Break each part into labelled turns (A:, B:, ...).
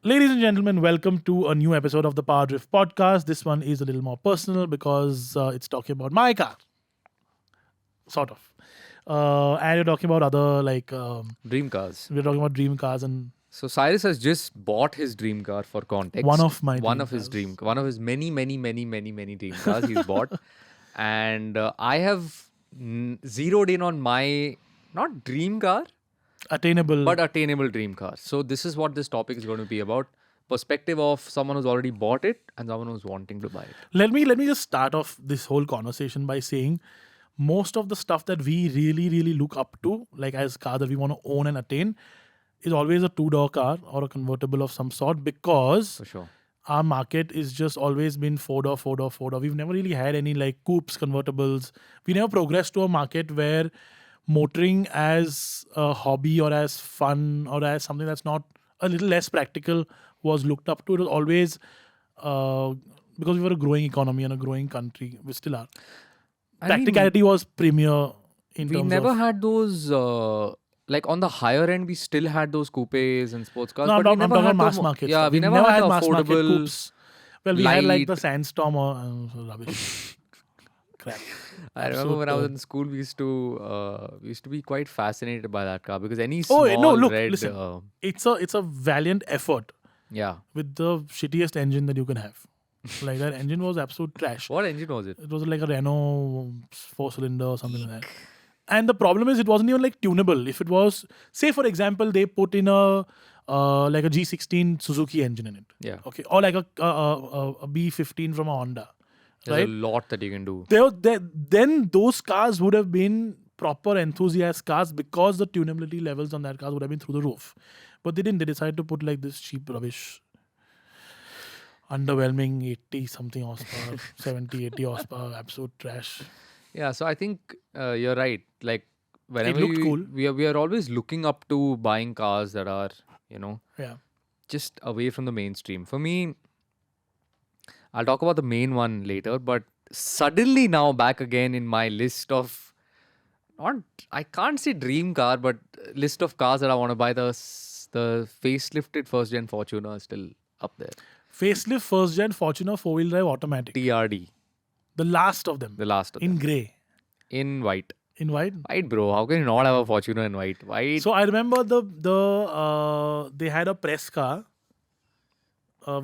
A: Ladies and gentlemen, welcome to a new episode of the PowerDrift podcast. This one is a little more personal because it's talking about my car, sort of. And you're talking about other,
B: Dream cars.
A: we're talking about dream cars and
B: So Cyrus has just bought his dream car for context.
A: one of my
B: one
A: dream
B: of his
A: cars.
B: dream, one of his many dream cars he's bought, and I have zeroed in on my not dream car
A: attainable.
B: but attainable dream car. So this is what this topic is going to be about: perspective of someone who's already bought it and someone who's wanting to buy it.
A: Let me just start off this whole conversation by saying most of the stuff that we really look up to, like as car that we want to own and attain, is always a two-door car or a convertible of some sort because
B: For sure.
A: our market is just always been four-door. We've never really had any like coupes, convertibles. We never progressed to a market where motoring as a hobby or as fun or as something that's not a little less practical was looked up to. It was always because we were a growing economy and a growing country. We still are.
B: I mean,
A: Practicality was premier in
B: we
A: terms
B: never
A: of.
B: had those. Like on the higher end, we still had those coupes and sports cars.
A: No,
B: but
A: I'm
B: we
A: talking
B: never
A: about
B: had
A: mass
B: the
A: market.
B: Yeah,
A: stuff.
B: we never had the
A: mass market
B: affordable.
A: coupes. Well, we had like the
B: light.
A: Sandstorm or rubbish. Crap.
B: I remember when I was
A: Absolute,
B: in school, we used to be quite fascinated by that car because any
A: Oh,
B: small
A: no, look,
B: red,
A: listen. It's a valiant effort
B: yeah.
A: with the shittiest engine that you can have. Like that engine was absolute trash.
B: What engine was it?
A: It was like a Renault 4-cylinder or something like that. And the problem is, it wasn't even like tunable. If it was, say for example, they put in a like a G16 Suzuki engine in it,
B: Yeah,
A: okay, or like a B15 from a Honda,
B: there's
A: right?
B: a lot that you can do.
A: Then those cars would have been proper enthusiast cars because the tunability levels on that cars would have been through the roof. But they didn't. They decided to put like this cheap rubbish, underwhelming 80 something horsepower, 70, 80 horsepower, absolute trash.
B: Yeah, so I think you're right. Like whenever
A: looked cool.
B: we are always looking up to buying cars that are
A: Yeah.
B: just away from the mainstream. For me, I'll talk about the main one later, but suddenly now back again in my list of not I can't say dream car, but list of cars that I want to buy. The facelifted first gen Fortuner is still up there.
A: Facelift first gen Fortuner 4-wheel drive automatic.
B: TRD,
A: The last of them.
B: the last of
A: in
B: them,
A: grey.
B: in white.
A: In white.
B: White, bro. How can you not have a Fortuner in white? White.
A: So I remember they had a press car,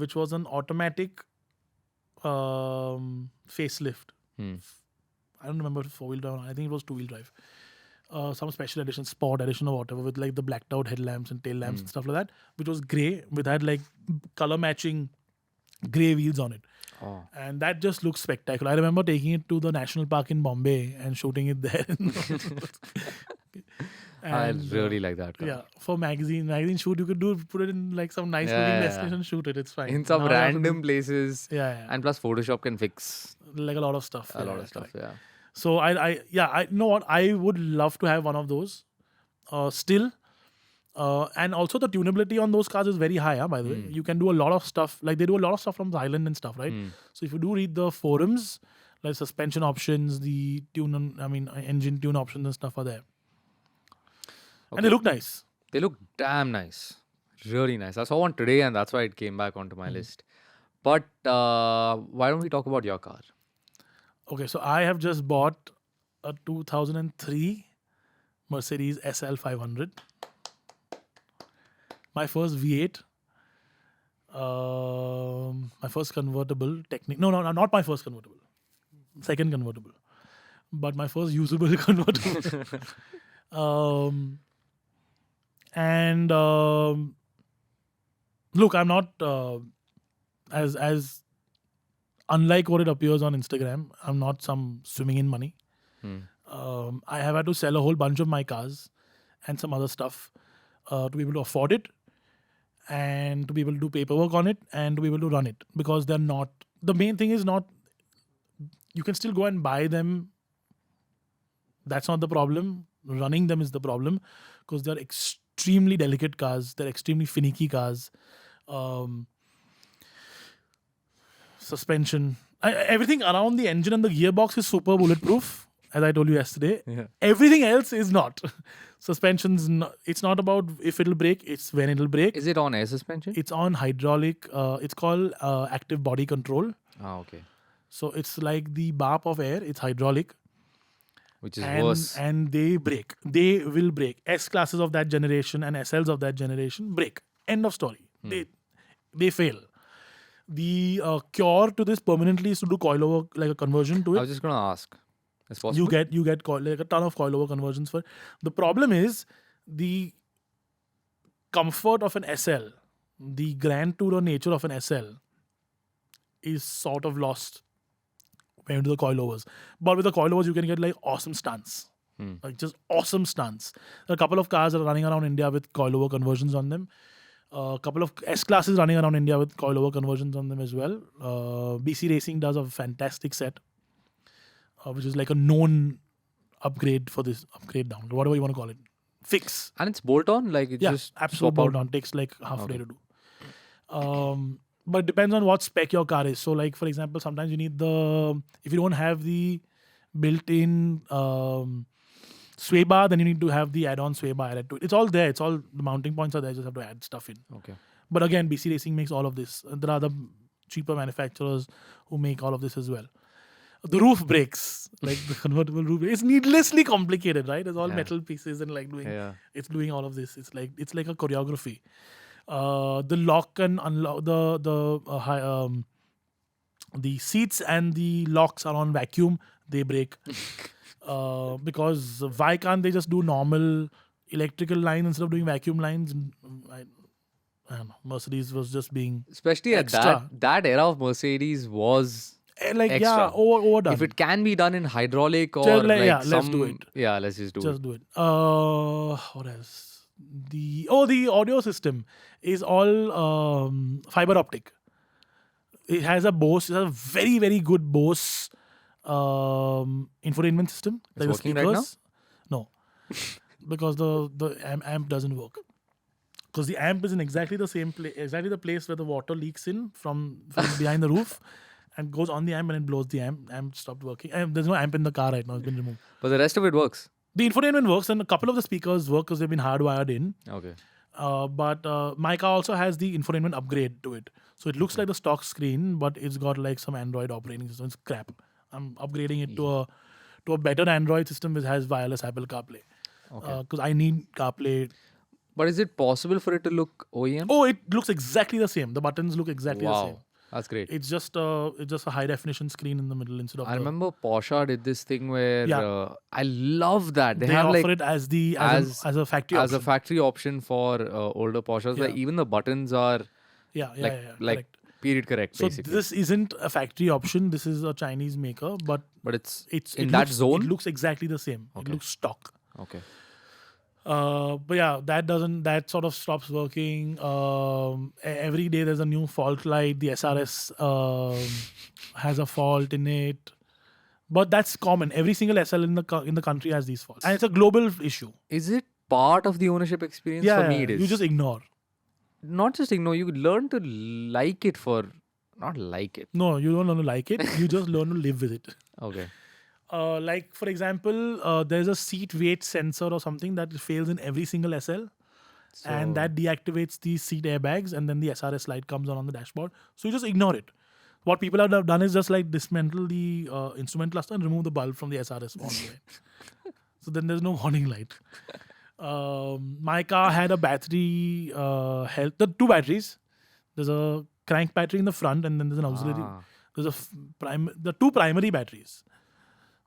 A: which was an automatic facelift.
B: Hmm.
A: I don't remember if it was 4-wheel drive. I think it was 2-wheel drive. Some special edition, sport edition or whatever, with like the blacked out headlamps and tail lamps and stuff like that, which was grey, with had like color matching grey wheels on it.
B: Oh.
A: And that just looks spectacular. I remember taking it to the national park in Bombay and shooting it there.
B: I
A: And,
B: really like that car.
A: yeah, for magazine shoot, you could put it in like some nice looking
B: Yeah.
A: destination, shoot it. It's fine.
B: In some
A: Now you have to
B: random places.
A: do- yeah,
B: And plus Photoshop can fix
A: like a lot of stuff.
B: a
A: Yeah,
B: lot
A: yeah,
B: of stuff.
A: correct.
B: Yeah.
A: So I know what, I would love to have one of those. Still. And also the tunability on those cars is very high, by the way. You can do a lot of stuff. Like they do a lot of stuff from the island and stuff, right? So if you do read the forums, like suspension options, the engine tune options and stuff are there. And they look nice.
B: They look damn nice. Really nice. I saw one today and that's why it came back onto my list. But why don't we talk about your car?
A: Okay, so I have just bought a 2003 Mercedes SL 500. My first V8. My first convertible. No, not my first convertible. Second convertible. But my first usable convertible. And look, I'm not as unlike what it appears on Instagram. I'm not some swimming in money. I have had to sell a whole bunch of my cars and some other stuff to be able to afford it and to be able to do paperwork on it and to be able to run it, because they're not, the main thing is not, you can still go and buy them. That's not the problem. Running them is the problem, because they're extremely delicate cars. They're extremely finicky cars. Suspension, everything around the engine and the gearbox is super bulletproof. as I told you yesterday.
B: Yeah.
A: Everything else is not. Suspension's not, it's not about if it'll brake, it's when it'll brake.
B: Is it on air suspension?
A: It's on hydraulic. It's called active body control.
B: Okay.
A: So it's like the BAP of air. It's hydraulic,
B: Which is worse.
A: and they brake. They will brake. S classes of that generation and SLs of that generation brake. End of story. They fail. The cure to this permanently is to do coilover, like a conversion to
B: I
A: it.
B: was just gonna ask. It's possible.
A: You get like a ton of coilover conversions for. The problem is the comfort of an SL, the grand tourer nature of an SL, is sort of lost when you do the coilovers. But with the coilovers, you can get like awesome stunts, like just awesome stunts. There are a couple of cars that are running around India with coilover conversions on them. A couple of S classes running around India with coilover conversions on them as well. BC Racing does a fantastic set, which is like a known upgrade for this upgrade down, whatever you want to call it, fix.
B: And it's bolt on, like it
A: Yeah,
B: just
A: absolute
B: swap out.
A: bolt on takes like half a day to do. But it depends on what spec your car is. So, like for example, sometimes you need if you don't have the built-in sway bar, then you need to have the add-on sway bar added to it. It's all there. It's all the mounting points are there. You just have to add stuff in.
B: Okay.
A: But again, BC Racing makes all of this. And there are other cheaper manufacturers who make all of this as well. The roof breaks, like the convertible roof. It's needlessly complicated, right? It's all metal pieces and like it's doing all of this. It's like a choreography. The lock and unlock the seats and the locks are on vacuum. They break because why can't they just do normal electrical lines instead of doing vacuum lines? I don't know. Mercedes was just being
B: Especially
A: extra.
B: at that era of Mercedes was
A: like
B: extra.
A: overdone.
B: If it can be done in hydraulic or
A: Just
B: like
A: let's do it.
B: Yeah, let's just do it.
A: Just do it. What else? The audio system is all fiber optic. It has a Bose. It has a very very good Bose infotainment system.
B: It's
A: Like
B: working
A: the
B: right now?
A: speakers. No, because the amp doesn't work. Because the amp is in exactly the same place, exactly the place where the water leaks in from behind the roof, and goes on the amp and it blows the amp. Amp stopped working. There's no amp in the car right now. It's been removed.
B: But the rest of it works.
A: The infotainment works, and a couple of the speakers work because they've been hardwired in.
B: Okay.
A: But my car also has the infotainment upgrade to it. So it looks like the stock screen, but it's got like some Android operating system. It's crap. I'm upgrading it to a better Android system which has wireless Apple CarPlay. Because I need CarPlay.
B: But is it possible for it to look OEM?
A: Oh, it looks exactly the same. The buttons look exactly the same.
B: Wow. That's great.
A: It's just a high definition screen in the middle instead of.
B: I remember Porsche did this thing where
A: Yeah.
B: I love that
A: they
B: have
A: offer
B: like
A: it as a factory
B: as a
A: option.
B: factory option for older Porsches. Like even the buttons are
A: Yeah,
B: like
A: correct.
B: period correct.
A: So
B: basically.
A: this isn't a factory option. This is a Chinese maker, but
B: it's
A: it
B: in that
A: looks,
B: zone.
A: It looks exactly the same.
B: Okay.
A: It looks stock.
B: Okay.
A: But yeah, that sort of stops working. Every day there's a new fault light. The SRS has a fault in it, but that's common. Every single SL in the country has these faults, and it's a global issue.
B: Is it part of the ownership experience?
A: Yeah,
B: For me, it is.
A: you just ignore.
B: Not just ignore. You learn to like it not like it.
A: No, you don't learn to like it. You just learn to live with it.
B: Okay.
A: Like for example, there's a seat weight sensor or something that fails in every single SL. And that deactivates the seat airbags, and then the SRS light comes on the dashboard. So you just ignore it. What people have done is just like dismantle the instrument cluster and remove the bulb from the SRS warning light. So then there's no warning light. My car had a battery health. The two batteries. There's a crank battery in the front, and then there's an auxiliary. There's the two primary batteries.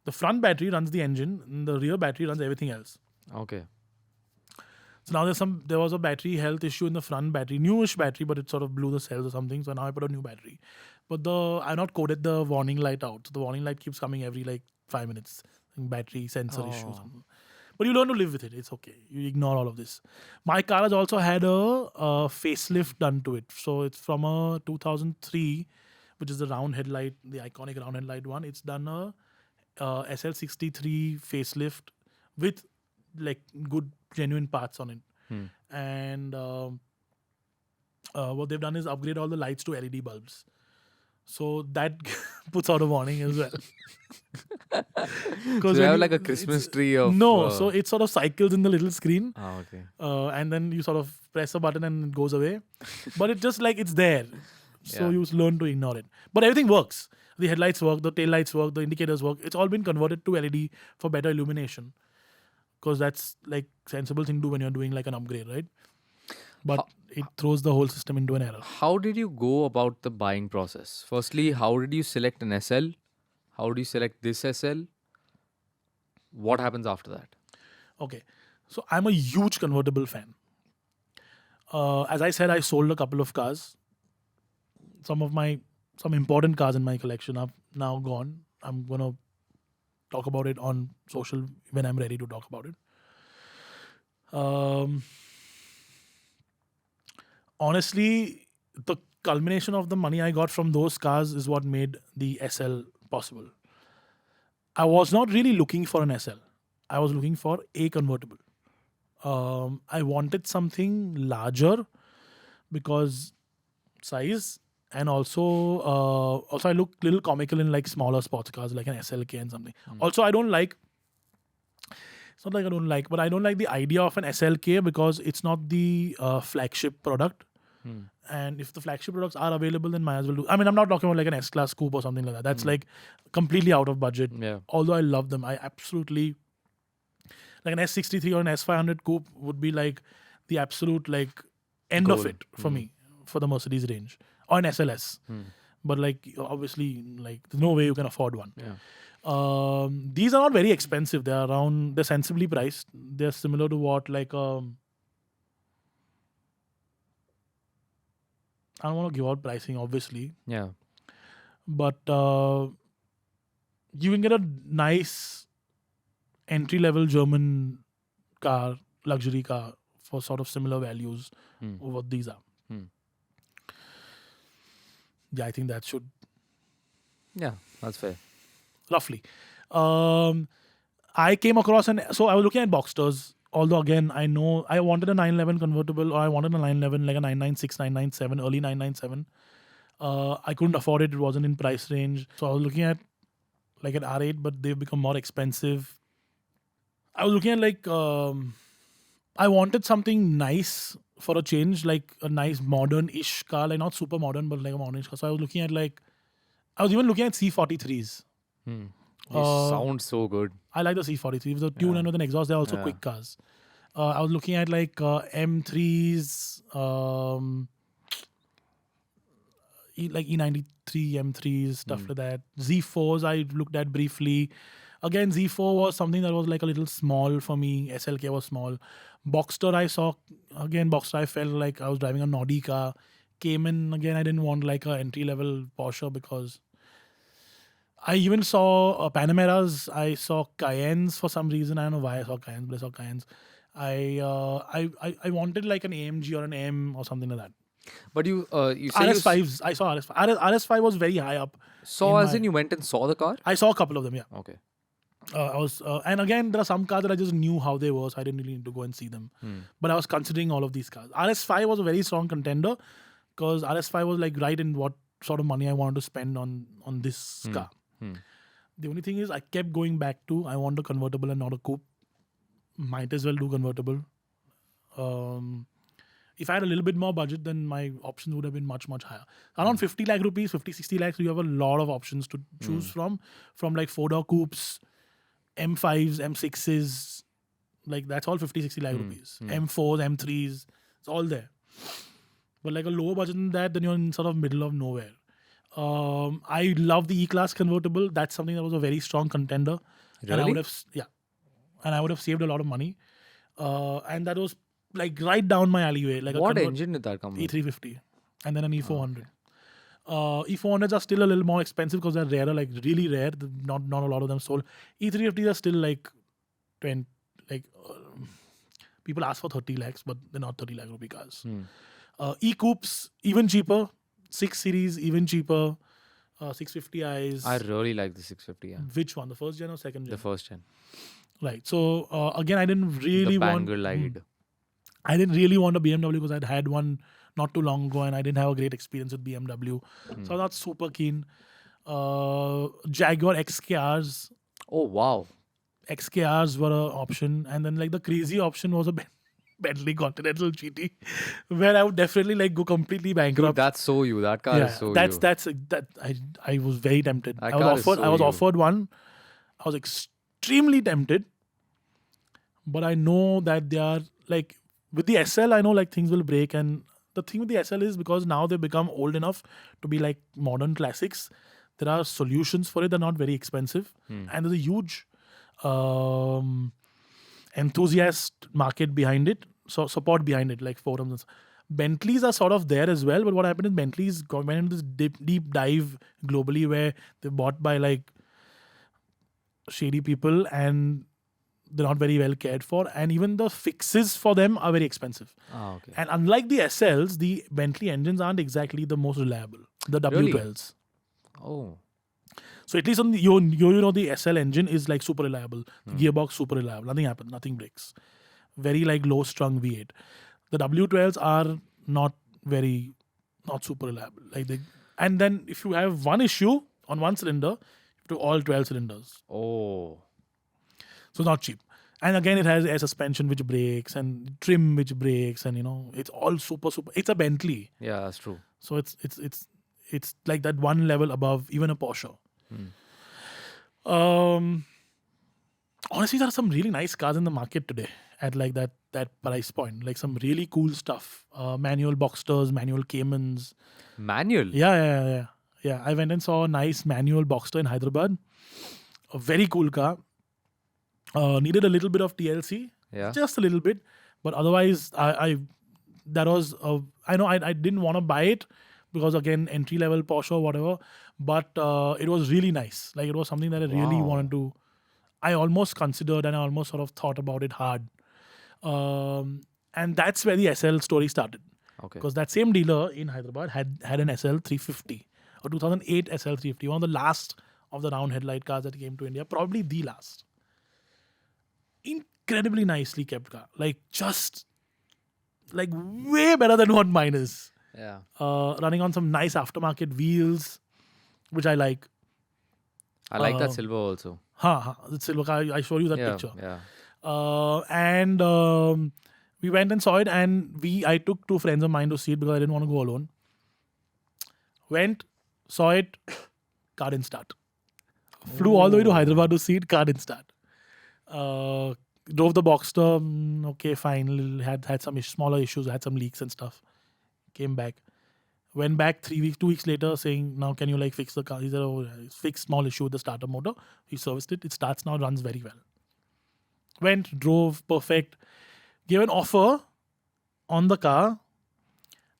A: The front battery runs the engine, and the rear battery runs everything else.
B: Okay.
A: So now there was a battery health issue in the front battery, newish battery, but it sort of blew the cells or something. So now I put a new battery. But I've not coded the warning light out. So the warning light keeps coming every like 5 minutes. Battery sensor issue or something. But you learn to live with it. It's okay. You ignore all of this. My car has also had a facelift done to it. So it's from a 2003, which is the round headlight, the iconic round headlight one. It's done a SL63 facelift with like good genuine parts on it. And what they've done is upgrade all the lights to LED bulbs. So that puts out a warning as well.
B: So
A: Because
B: you
A: when
B: have
A: you
B: like a Christmas tree of.
A: no, so it sort of cycles in the little screen,
B: Okay.
A: and then you sort of press a button and it goes away. But it just like it's there, so
B: Yeah.
A: you learn to ignore it. But everything works. The headlights work, the tail lights work, the indicators work. It's all been converted to LED for better illumination, because that's like sensible thing to do when you're doing like an upgrade, right? But
B: How,
A: it throws the whole system into an error.
B: how did you go about the buying process? Firstly, how did you select an SL? How do you select this SL? What happens after that?
A: Okay, so I'm a huge convertible fan. As I said, I sold a couple of cars. Some important cars in my collection are now gone. I'm gonna talk about it on social when I'm ready to talk about it. Um, Honestly, the culmination of the money I got from those cars is what made the SL possible. I was not really looking for an SL. I was looking for a convertible. I wanted something larger because size, and also I look little comical in like smaller sports cars like an SLK and something. Also, I don't like. It's not like I don't like, but I don't like the idea of an SLK because it's not the flagship product.
B: Hmm.
A: And if the flagship products are available, then might as well do. I mean, I'm not talking about like an S-Class coupe or something like that. That's like completely out of budget.
B: Yeah.
A: Although I love them, I absolutely like an S63 or an S500 coupe would be like the absolute like end of
B: Goal.
A: it for me for the Mercedes range, or an SLS. But like obviously, like there's no way you can afford one.
B: Yeah.
A: These are not very expensive. They're sensibly priced. They're similar to what like I don't want to give out pricing obviously,
B: Yeah.
A: but you can get a nice entry level German car, luxury car for sort of similar values of what these are.
B: Hmm.
A: Yeah, I think that should
B: Yeah. That's fair.
A: roughly. I came across so I was looking at Boxsters. Although again, I know I wanted a 911 convertible, or I wanted a 911 like a 996, 997, early 997. I couldn't afford it. It wasn't in price range. So I was looking at like an R8, but they've become more expensive. I was looking at like I wanted something nice for a change, like a nice modern-ish car, like not super modern, but like a modern-ish car. So I was looking at like I was even looking at C43s.
B: These
A: Uh,
B: sound so good.
A: I like the C43 with a tune and with an exhaust. They're also
B: Yeah.
A: quick cars. I was looking at like M3s, like E93 M3s, stuff like that. Z4s I looked at briefly. Again, Z4 was something that was like a little small for me. SLK was small. Boxster I saw, again, Boxster I felt like I was driving a Audi car. Cayman, again, I didn't want like a entry level Porsche because I even saw Panameras. I saw Cayennes for some reason. I don't know why I saw Cayennes, but I saw Cayennes. I wanted like an AMG or an M or something like that.
B: But you say you
A: RS5s. I saw RS5. RS5 was very high up.
B: saw
A: in
B: as
A: my-
B: in you went and saw the car?
A: I saw a couple of them. Yeah.
B: Okay.
A: I was, and again, there are some cars that I just knew how they were, so I didn't really need to go and see them. But I was considering all of these cars. RS5 was a very strong contender because RS5 was like right in what sort of money I wanted to spend on this car. The only thing is, I kept going back to I want a convertible and not a coupe. Might as well do convertible. If I had a little bit more budget, then my options would have been much, much higher. Around 50 lakh rupees, 50, 60 lakhs, you have a lot of options to choose from like 4-door coupes, M5s, M6s, like that's all 50, 60 lakh rupees. M4s, M3s, it's all there. But like a lower budget than that, then you're in sort of middle of nowhere. I love the E-Class convertible. That's something that was a very strong contender. And I
B: Really?
A: would have, and I would have saved a lot of money. And that was like right down my alleyway. Like
B: What
A: a
B: engine did that come with?
A: E350 and then an E400. E400s are still a little more expensive because they're rarer, like really rare. Not a lot of them sold. E350s are still like 20, like people ask for 30 lakhs, but they're not 30 lakh rupee cars. E-coupes even cheaper. 6 Series even cheaper. 650i's.
B: I really like the 650. Yeah.
A: Which one? The first gen or second gen?
B: The first gen.
A: Right. So again, I didn't really
B: The
A: want.
B: Bangalide.
A: I didn't really want a BMW because I'd had one not too long ago and I didn't have a great experience with BMW. So I was not super keen. Jaguar XKRs.
B: Oh wow.
A: XKRs were an option. And then like the crazy option was a Bentley Continental GT, where I would definitely like go completely
B: Dude,
A: bankrupt.
B: that's so you. That car is so you.
A: That I was very tempted.
B: That
A: I was
B: car is
A: offered
B: so
A: I was
B: you.
A: offered one. I was extremely tempted, but I know that they are like with the SL. I know like things will break, and the thing with the SL is because now they become old enough to be like modern classics. There are solutions for it. They're not very expensive, and there's a huge enthusiast market behind it, so support behind it, like forums. Bentleys are sort of there as well, but what happened is Bentleys went into this deep dive globally where they're bought by like shady people and they're not very well cared for, and even the fixes for them are very expensive.
B: Ah, okay.
A: And unlike the SLs, the Bentley engines aren't exactly the most reliable. The
B: Really?
A: W12s.
B: Oh.
A: So at least on the, you know the SL engine is like super reliable. The gearbox super reliable. Nothing happens. Nothing breaks. Very like low strung V8. The W12s are not super reliable. Like they, and then if you have one issue on one cylinder, you have to all 12 cylinders.
B: Oh.
A: So not cheap. And again, it has air suspension which breaks and trim which breaks, and it's all super. It's a Bentley,
B: Yeah, that's true.
A: so it's like that one level above even a Porsche. Honestly, there are some really nice cars in the market today at like that price point. Like some really cool stuff. Manual Boxsters, manual Caymans.
B: Manual.
A: Yeah. I went and saw a nice manual Boxster in Hyderabad. A very cool car. Needed a little bit of TLC,
B: Yeah.
A: just a little bit, but otherwise, I know I didn't want to buy it because again entry level Porsche or whatever, but it was really nice. Like it was something that I really
B: Wow.
A: wanted to. I almost considered and I almost sort of thought about it hard, and that's where the SL story started.
B: Okay.
A: Because that same dealer in Hyderabad had an SL 350, a 2008 SL 350, one of the last of the round headlight cars that came to India, probably the last. Incredibly nicely kept car, like just like way better than what mine is.
B: Yeah.
A: Running on some nice aftermarket wheels, which I like.
B: I like that silver also.
A: Look, I showed you that
B: Yeah.
A: picture.
B: Yeah.
A: And we went and saw it, and I took two friends of mine to see it because I didn't want to go alone. Went, saw it, car didn't start. Flew all the way to Hyderabad to see it, car didn't start. Drove the Boxster, okay, fine. Had some smaller issues, had some leaks and stuff. Came back. Went back 2 weeks later saying, now can you like fix the car? He said, oh, fixed small issue with the starter motor. We serviced it. It starts now, runs very well. Went, drove, perfect. Gave an offer on the car,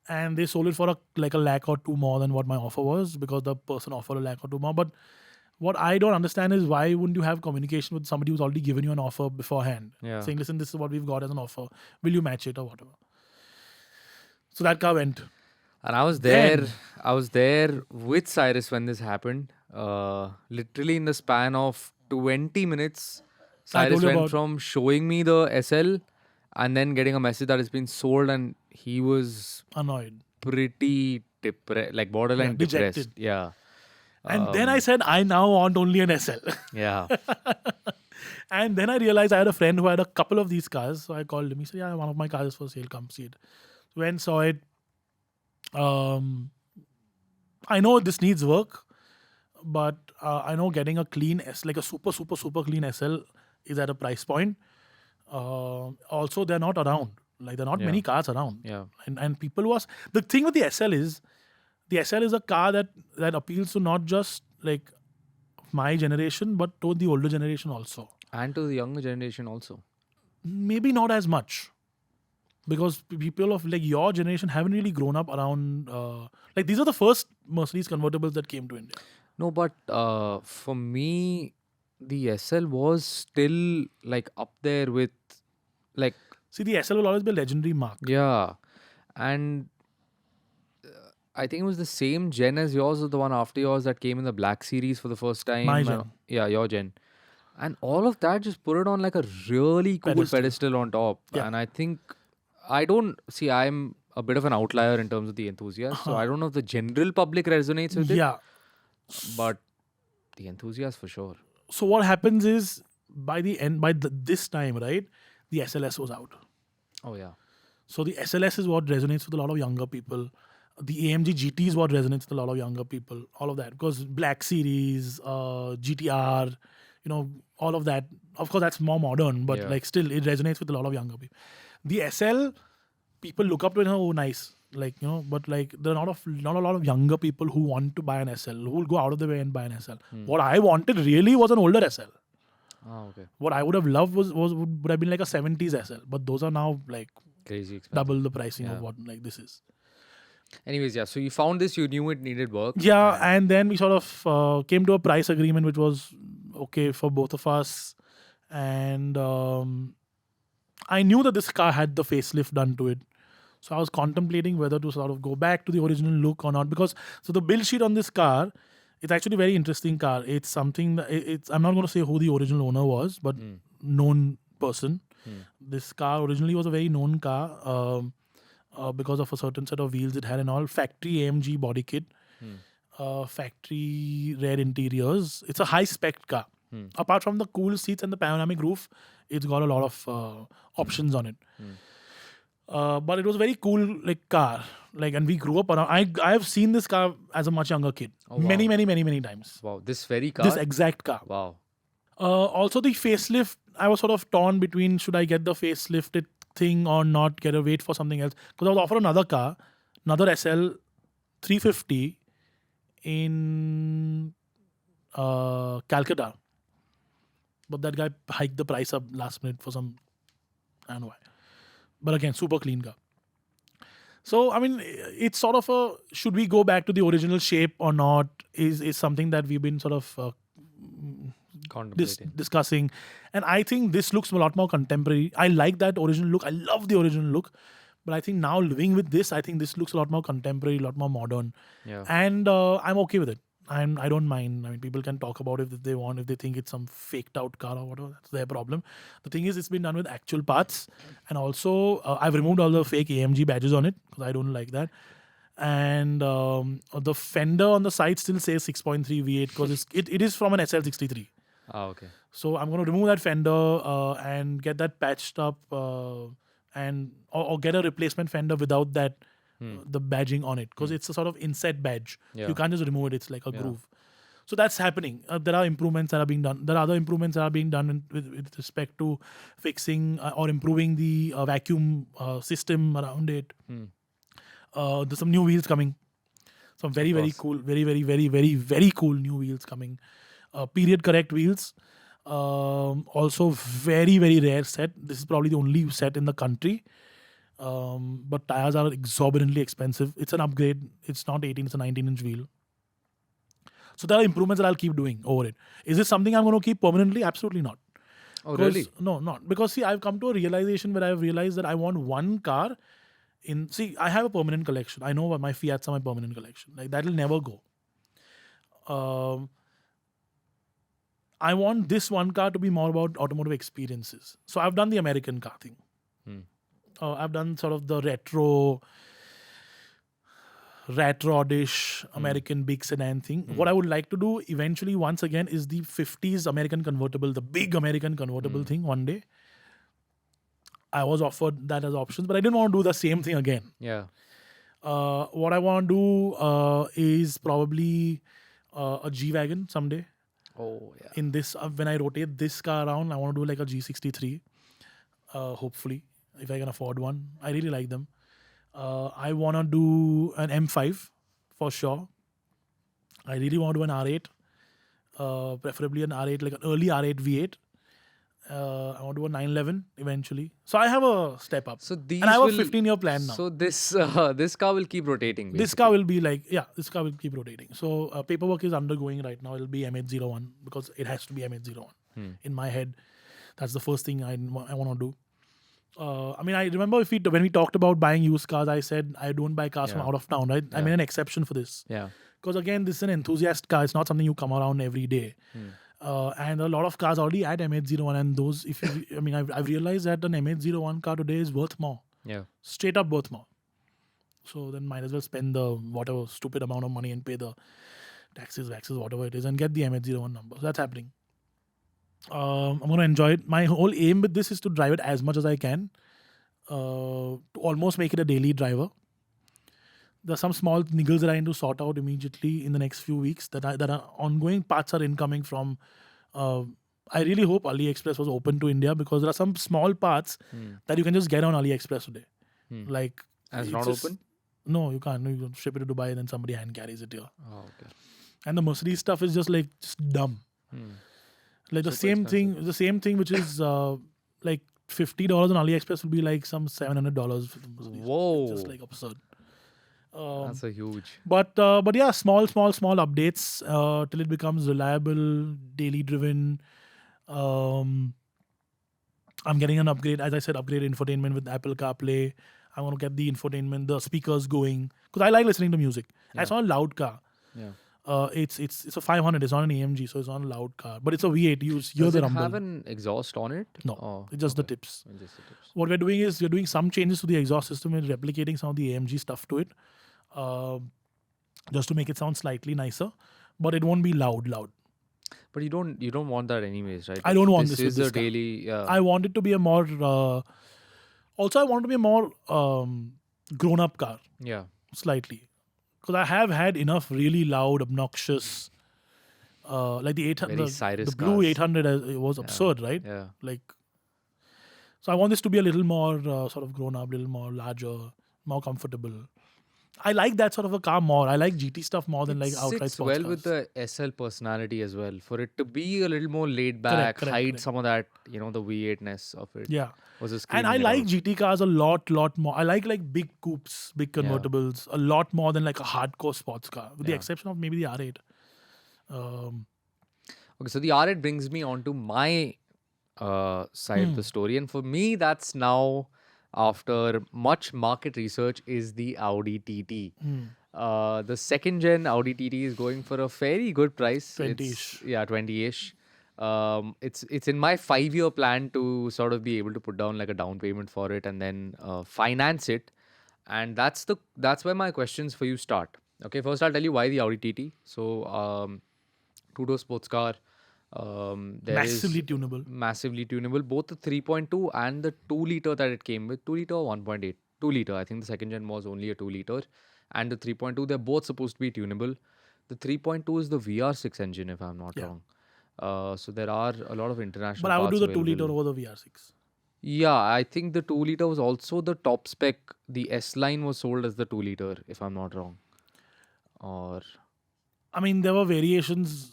A: and they sold it for like a lakh or two more than what my offer was because the person offered a lakh or two more. But what I don't understand is why wouldn't you have communication with somebody who's already given you an offer beforehand?
B: Yeah.
A: Saying, listen, this is what we've got as an offer. Will you match it or whatever? So that car went.
B: And I was there with Cyrus when this happened. Literally in the span of 20 minutes,
A: I told
B: Cyrus
A: you
B: went
A: about-
B: from showing me the SL and then getting a message that it's been sold, and he was
A: Annoyed.
B: pretty like borderline
A: dejected.
B: depressed. Yeah.
A: And then I said, I now want only an SL.
B: Yeah.
A: And then I realized I had a friend who had a couple of these cars. So I called him. He said, yeah, one of my cars is for sale. Come see it. Went, saw it. I know this needs work, but I know getting a clean like a super clean SL is at a price point. Also, they're not around. Like there are not
B: Yeah.
A: many cars around.
B: Yeah.
A: And people was the thing with the SL is a car that appeals to not just like my generation, but to the older generation also.
B: And to the younger generation also.
A: Maybe not as much. Because people of like your generation haven't really grown up around like these are the first Mercedes convertibles that came to India.
B: No, but for me, the SL was still like up there with like,
A: See, the SL will always be a legendary mark.
B: yeah. And I think it was the same gen as yours or the one after yours that came in the Black Series for the first time.
A: My gen.
B: Yeah, your gen. And all of that just put it on like a really cool
A: Pedestal.
B: pedestal on top.
A: Yeah.
B: And I think I don't see. I'm a bit of an outlier in terms of the enthusiast, so I don't know if the general public resonates with it,
A: Yeah.
B: but the enthusiast for sure.
A: So what happens is by the end, this time, right, the SLS was out.
B: Oh yeah.
A: So the SLS is what resonates with a lot of younger people. The AMG GT is what resonates with a lot of younger people. All of that, because Black Series, GTR, all of that. Of course, that's more modern, but
B: Yeah.
A: like still, it resonates with a lot of younger people. The SL, people look up to it. Oh, nice. Like but like there are not a lot of younger people who want to buy an SL, who will go out of the way and buy an SL. What I wanted really was an older SL.
B: Oh, okay.
A: What I would have loved would have been like a 70s SL, but those are now like
B: Crazy expensive.
A: double the pricing
B: Yeah.
A: of what like this is.
B: Anyways, yeah. So you found this. You knew it needed work.
A: Yeah, and then we sort of came to a price agreement which was okay for both of us, and I knew that this car had the facelift done to it. So I was contemplating whether to sort of go back to the original look or not, because so the build sheet on this car, it's actually a very interesting car. It's something that it's I'm not going to say who the original owner was, but known person. This car originally was a very known car because of a certain set of wheels it had and all. Factory AMG body kit, factory rare interiors. It's a high spec car. Apart from the cool seats and the panoramic roof, it's got a lot of options on it. But it was a very cool like car. Like, and we grew up around. I have seen this car as a much younger kid,
B: Oh, wow.
A: many times.
B: Wow. This very car.
A: This exact car.
B: Wow.
A: Also, the facelift, I was sort of torn between should I get the facelifted thing or not, wait for something else. Because I was offered another car, another SL 350 in Calcutta. But that guy hiked the price up last minute for some, I don't know why. But again, super clean car. So, I mean, it's sort of a, should we go back to the original shape or not, is something that we've been sort of
B: Contemplating.
A: discussing. And I think this looks a lot more contemporary. I like that original look. I love the original look. But I think now living with this, I think this looks a lot more contemporary, a lot more modern.
B: Yeah.
A: And I'm okay with it. I don't mind. I mean, people can talk about it if they want, if they think it's some faked out car or whatever. That's their problem. The thing is, it's been done with actual parts. And also, I've removed all the fake AMG badges on it because I don't like that. And the fender on the side still says 6.3 V8 because it is from an SL63.
B: Ah, okay.
A: So I'm going to remove that fender and get that patched up and or get a replacement fender without that the badging on it, because it's a sort of inset badge.
B: Yeah.
A: You can't just remove it. It's like a groove. So that's happening. There are improvements that are being done. There are other improvements that are being done with respect to fixing or improving the vacuum system around it. There's some new wheels coming. Some very cool, very cool new wheels coming. Period correct wheels. Also very rare set. This is probably the only set in the country. But tires are exorbitantly expensive. It's an upgrade. It's not 18, it's a 19-inch wheel. So there are improvements that I'll keep doing over it. Is this something I'm going to keep permanently? Absolutely not.
B: Oh, really?
A: No, not. Because see, I've come to a realization where I've realized that I want one car I have a permanent collection. I know my Fiats are my permanent collection. Like, that'll never go. I want this one car to be more about automotive experiences. So I've done the American car thing. I've done sort of the rat rod-ish American big sedan thing. What I would like to do eventually once again is the 50s American convertible, the big American convertible thing one day. I was offered that as options, but I didn't want to do the same thing again.
B: Yeah.
A: What I want to do is probably a G-Wagon someday.
B: Oh, yeah.
A: In this, when I rotate this car around, I want to do like a G63, hopefully, if I can afford one. I really like them. I want to do an M5 for sure. I really want to do an R8, preferably an R8, like an early R8 V8. I want to do a 911 eventually. So I have a step up.
B: So these
A: and I have a
B: will-
A: 15-year plan now.
B: So this car will keep rotating.
A: This car will be like, this car will keep rotating. So paperwork is undergoing right now. It'll be M801 because it has to be M801. In my head, that's the first thing I want to do. I mean, I remember when we talked about buying used cars, I said I don't buy cars from out of town, right? I made an exception for this.
B: Yeah.
A: Because again, this is an enthusiast car. It's not something you come around every day. And a lot of cars already at M801, and those, I've realized that an M801 car today is worth more.
B: Yeah.
A: Straight up worth more. So then might as well spend the whatever stupid amount of money and pay the taxes, waxes, whatever it is, and get the MH01 number. So that's happening. I'm going to enjoy it. My whole aim with this is to drive it as much as I can, to almost make it a daily driver. There's some small niggles that I need to sort out immediately in the next few weeks. That are ongoing. Parts are incoming from. I really hope AliExpress was open to India, because there are some small parts that you can just get on AliExpress today. Like,
B: And it's
A: it's
B: not
A: just-
B: open?
A: No, you can't. No, you ship it to Dubai and then somebody hand carries it here.
B: Oh, okay.
A: And the Mercedes stuff is just dumb. Like the
B: Super
A: same thing, which is like $50 on AliExpress will be like some $700 for the Mercedes.
B: Whoa.
A: It's just like absurd.
B: That's a huge.
A: But yeah, small updates till it becomes reliable, daily driven. I'm getting an upgrade, as I said, upgrade infotainment with Apple CarPlay. I want to get the infotainment, the speakers going, because I like listening to music.
B: Yeah.
A: It's not a loud car.
B: Yeah.
A: It's a 500. It's not an AMG, so it's not a loud car. But it's a V8. You hear
B: Does
A: the
B: it
A: rumble.
B: have an exhaust on it?
A: No,
B: Oh,
A: it's just the
B: okay.
A: tips.
B: Just the tips.
A: What we're doing is we're doing some changes to the exhaust system and replicating some of the AMG stuff to it, just to make it sound slightly nicer. But it won't be loud.
B: But you don't want that anyways, right?
A: I don't want
B: this
A: this with
B: is
A: this
B: a
A: car.
B: daily.
A: I want it to be a more. Also, I want it to be a more grown-up car,
B: Yeah.
A: slightly, because I have had enough really loud, obnoxious, like the 800,
B: Very Cyrus
A: the blue
B: cars.
A: 800. It was absurd, right?
B: Yeah.
A: Like, so I want this to be a little more sort of grown up, a little more larger, more comfortable. I like that sort of a car more. I like GT stuff more than
B: It
A: like outright
B: sits
A: sports
B: well
A: cars.
B: with the SL personality as well. For it to be a little more laid back, hide some of that, the V8-ness of it.
A: Yeah.
B: Versus
A: And I
B: screaming it
A: like
B: out.
A: GT cars a lot more. I like big coupes, big convertibles, a lot more than like a hardcore sports car, with the
B: Yeah.
A: exception of maybe the R8.
B: Okay, so the R8 brings me on to my side of the story, and for me, that's now, after much market research, is the Audi TT. The second gen Audi TT is going for a very good price.
A: 20-ish.
B: Yeah, 20-ish. It's in my 5-year plan to sort of be able to put down like a down payment for it and then finance it. And that's where my questions for you start. Okay, first I'll tell you why the Audi TT. So, two-door sports car. There is
A: Massively tunable.
B: massively tunable. Both the 3.2 and the 2-liter that it came with. 2-liter or 1.8? 2-liter. I think the second gen was only a 2-liter. And the 3.2, they're both supposed to be tunable. The 3.2 is the VR6 engine, if I'm not wrong. So there are a lot of international
A: But I would do
B: parts
A: the 2-liter
B: available.
A: over the VR6.
B: Yeah, I think the 2-liter was also the top spec. The S line was sold as the 2-liter, if I'm not wrong. Or
A: I mean, there were variations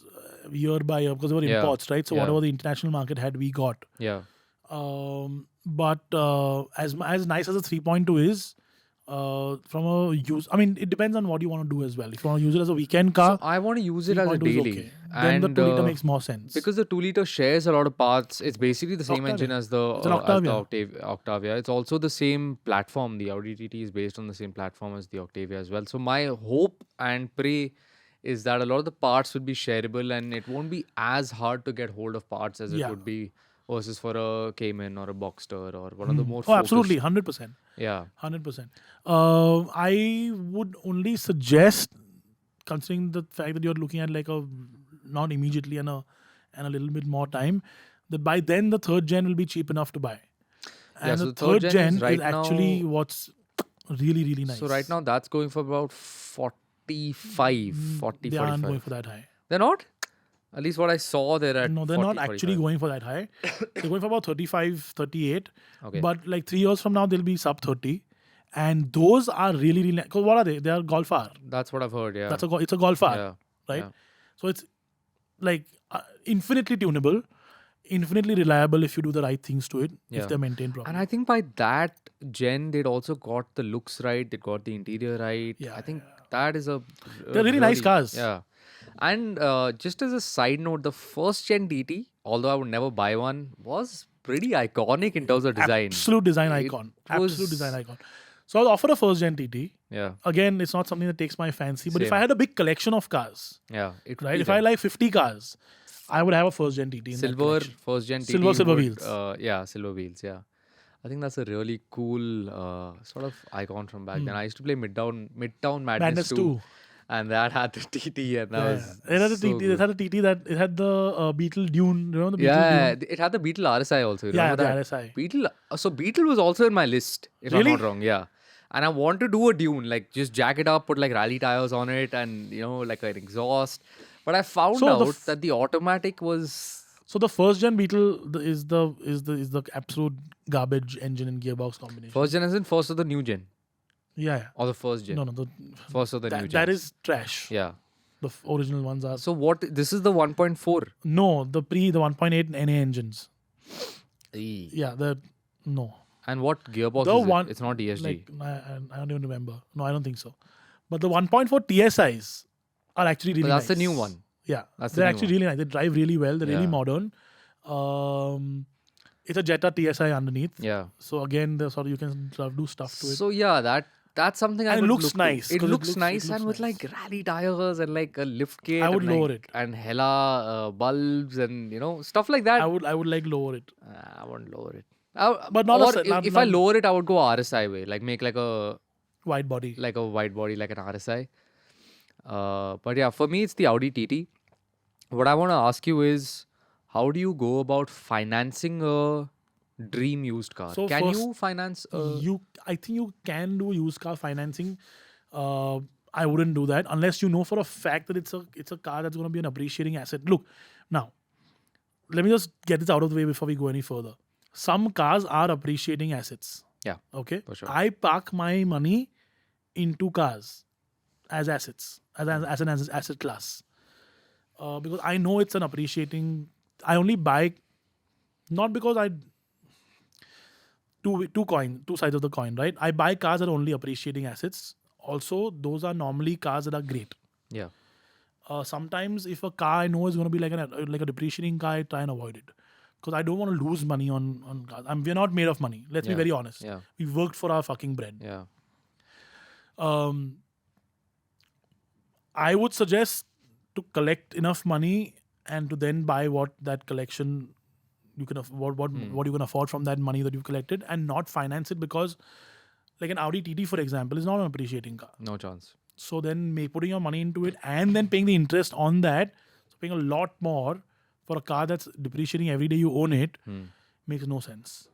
A: year by year because they were
B: Yeah.
A: imports, right? So
B: Yeah.
A: whatever the international market had, we got.
B: yeah,
A: But as nice as a 3.2 is, from a use, I mean, it depends on what you want to do as well. If you want to use it as a weekend car,
B: so I want to use it as a
A: 3.2 is
B: daily.
A: okay. Then the 2-liter makes more sense.
B: Because the 2-liter shares a lot of parts. It's basically the same
A: Octavia.
B: engine as the
A: It's an
B: Octavia. It's also the same platform. The Audi TT is based on the same platform as the Octavia as well. So my hope and pray is that a lot of the parts would be shareable and it won't be as hard to get hold of parts as it
A: Yeah.
B: would be versus for a Cayman or a Boxster or one of the more
A: Oh, absolutely,
B: focused-
A: 100%.
B: Yeah.
A: 100%. I would only suggest, considering the fact that you're looking at like a not immediately and a little bit more time, that by then the third gen will be cheap enough to buy. And
B: so
A: the
B: the third
A: third
B: gen
A: gen
B: is right
A: actually
B: now-
A: what's really, really nice.
B: So right now that's going for about 45, 40,
A: they aren't
B: 45.
A: going for that high.
B: They're not? At least what I saw, they're at
A: No, they're
B: 40,
A: not actually
B: 45.
A: going for that high. They're going for about 35, 38.
B: Okay.
A: But like 3 years from now, they'll be sub 30. And those are really, really, because what are they? They are Golf R.
B: That's what I've heard, yeah.
A: It's a Golf R,
B: Yeah.
A: right?
B: yeah.
A: So it's like infinitely tunable, infinitely reliable if you do the right things to it,
B: Yeah.
A: if they're maintained properly.
B: And I think by that gen, they'd also got the looks right, they got the interior right.
A: Yeah,
B: I think that is a.
A: They're really nice cars.
B: Yeah. And just as a side note, the first gen DT, although I would never buy one, was pretty iconic in terms of design.
A: Absolute design
B: It
A: icon.
B: was-
A: Absolute design icon. So I'll offer a first gen TT.
B: Yeah.
A: Again, it's not something that takes my fancy. But if
B: Same.
A: I had a big collection of cars,
B: Yeah. It would
A: right?
B: be
A: If I
B: there.
A: like 50 cars, I would have a first gen TT in that
B: Silver
A: collection.
B: first gen TT.
A: Silver
B: would,
A: wheels.
B: Yeah, silver wheels, yeah. I think that's a really cool sort of icon from back then. I used to play Midtown Madness
A: Madness
B: 2,
A: 2.
B: and that had the TT, and that
A: Yeah.
B: was
A: It had a
B: so
A: TT. It
B: good.
A: had a TT that it had the Beetle Dune. Remember the Beetle
B: Yeah,
A: Dune?
B: it had the Beetle RSI also. You
A: Yeah,
B: remember
A: the
B: that?
A: RSI.
B: Beetle. So Beetle was also in my list, if I'm
A: Really?
B: not wrong. Yeah. And I want to do a Dune, like just jack it up, put like rally tires on it, and like an exhaust. But I found
A: So
B: out that the automatic was
A: the first gen Beetle is the absolute garbage engine and gearbox combination.
B: first gen, as in first of the new gen,
A: Yeah.
B: or the first gen,
A: No,
B: first of the new
A: that
B: gens.
A: is trash.
B: Yeah.
A: The original ones are.
B: So what? This is the 1.4.
A: No, the 1.8 NA engines.
B: E.
A: Yeah, no.
B: And what gearbox
A: The
B: is
A: one
B: it? It's not ESG.
A: like I don't even remember. No, I don't think so. But the 1.4 TSIs are actually really
B: That's
A: nice.
B: the new one.
A: Yeah,
B: That's the
A: they're
B: new
A: actually
B: one.
A: really nice. They drive really well. They're really
B: Yeah.
A: modern. It's a Jetta TSI underneath.
B: Yeah.
A: So again, the sort of you can sort of do stuff to it.
B: So yeah, that's something I
A: And it
B: would
A: looks
B: look to.
A: nice,
B: It
A: 'cause it
B: looks
A: looks-
B: nice,
A: it
B: and
A: looks
B: with like rally tires and like a lift kit.
A: I would
B: and
A: lower
B: like,
A: it.
B: and Hella bulbs and stuff like that.
A: I would like lower it.
B: I wouldn't lower it.
A: But not a
B: or
A: set-
B: if I lower it, I would go RSI way, like make like a
A: Wide body.
B: wide body, like an RSI. But yeah, for me, it's the Audi TT. What I want to ask you is, how do you go about financing a dream used car?
A: So
B: Can
A: first,
B: you finance?
A: I think you can do used car financing. I wouldn't do that unless you know for a fact that it's a car that's going to be an appreciating asset. Look, now let me just get this out of the way before we go any further. Some cars are appreciating assets.
B: Yeah,
A: Okay.
B: for sure.
A: I park my money into cars as assets, as an asset class, because I know it's an appreciating. I only buy not because I two sides of the coin, right? I buy cars that are only appreciating assets. Also, those are normally cars that are great.
B: Yeah.
A: Sometimes if a car I know is going to be like a depreciating car, I try and avoid it because I don't want to lose money on cars. We're not made of money. Let's be
B: Yeah.
A: very honest.
B: Yeah.
A: We worked for our fucking bread.
B: Yeah.
A: I would suggest to collect enough money and to then buy what that collection you can what you can afford from that money that you've collected, and not finance it, because like an Audi TT, for example, is not an appreciating car.
B: No chance.
A: So then putting your money into it and then paying the interest on that, so paying a lot more for a car that's depreciating every day you own it, makes no sense.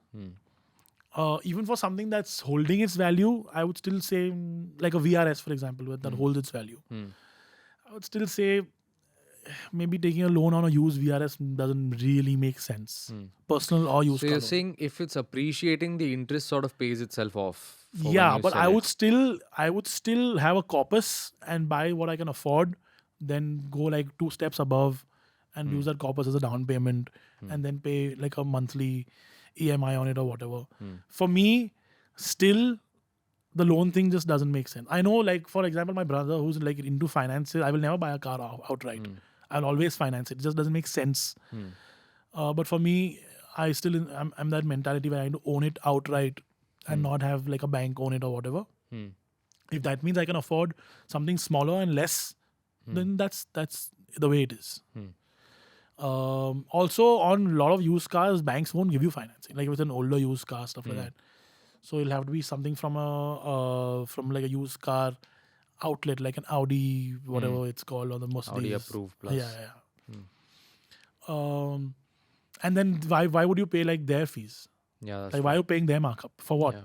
A: Even for something that's holding its value, I would still say, like a VRS, for example, that holds its value. I would still say maybe taking a loan on a used VRS doesn't really make sense. Personal or used
B: So
A: car
B: you're
A: loan.
B: saying if it's appreciating, the interest sort of pays itself off. For
A: Yeah,
B: when you
A: but
B: sell
A: I
B: it.
A: would still have a corpus and buy what I can afford, then go like 2 steps above and use that corpus as a down payment, and then pay like a monthly EMI on it or whatever. For me, still the loan thing just doesn't make sense. I know, like for example, my brother who's like into finances, I will never buy a car outright. I'll always finance it. It just doesn't make sense. But for me, I'm that mentality where I need to own it outright and not have like a bank own it or whatever. If that means I can afford something smaller and less, then that's the way it is. Also, on a lot of used cars, banks won't give you financing. Like with an older used car, stuff like that. So it'll have to be something from like a used car outlet, like an Audi, whatever it's called, or the Mercedes.
B: Audi approved plus.
A: Yeah. And then why would you pay like their fees?
B: Yeah, that's
A: Like why are you paying their markup for what?
B: Yeah.